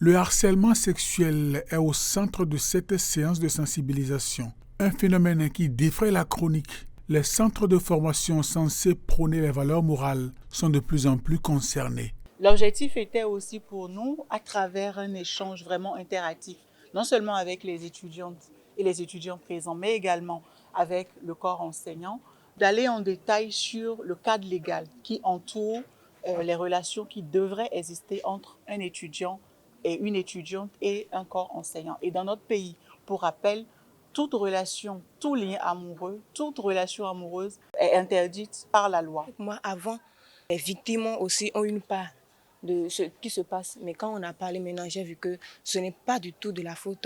Le harcèlement sexuel est au centre de cette séance de sensibilisation. Un phénomène qui défraie la chronique. Les centres de formation censés prôner les valeurs morales sont de plus en plus concernés. L'objectif était aussi pour nous, à travers un échange vraiment interactif, non seulement avec les étudiantes et les étudiants présents, mais également avec le corps enseignant, d'aller en détail sur le cadre légal qui entoure les relations qui devraient exister entre un étudiant et une étudiante et un corps enseignant. Et dans notre pays, pour rappel, toute relation, tout lien amoureux, toute relation amoureuse est interdite par la loi. Moi, avant, les victimes aussi ont une part de ce qui se passe. Mais quand on a parlé maintenant, j'ai vu que ce n'est pas du tout de la faute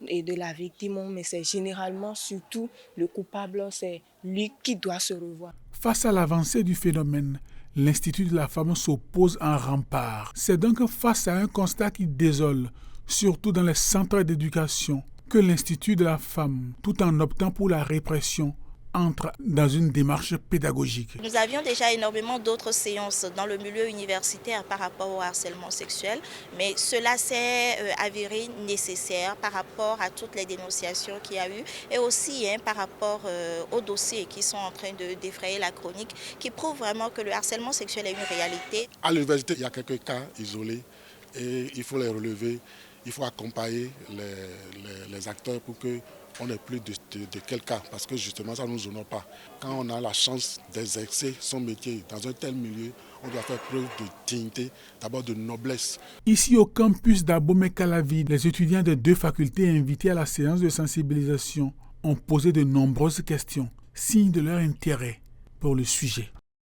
et de la victime, mais c'est généralement surtout le coupable, c'est lui qui doit se revoir. Face à l'avancée du phénomène, l'Institut de la femme s'oppose en rempart. C'est donc face à un constat qui désole, surtout dans les centres d'éducation, que l'Institut de la femme, tout en optant pour la répression, entre dans une démarche pédagogique. Nous avions déjà énormément d'autres séances dans le milieu universitaire par rapport au harcèlement sexuel, mais cela s'est avéré nécessaire par rapport à toutes les dénonciations qu'il y a eu et aussi par rapport aux dossiers qui sont en train de défrayer la chronique, qui prouvent vraiment que le harcèlement sexuel est une réalité. À l'université, il y a quelques cas isolés et il faut les relever, il faut accompagner les acteurs pour que on n'est plus de quel cas, parce que justement ça ne nous honore pas. Quand on a la chance d'exercer son métier dans un tel milieu, on doit faire preuve de dignité, d'abord de noblesse. Ici au campus d'Abomey-Calavi, les étudiants de 2 facultés invités à la séance de sensibilisation ont posé de nombreuses questions, signe de leur intérêt pour le sujet.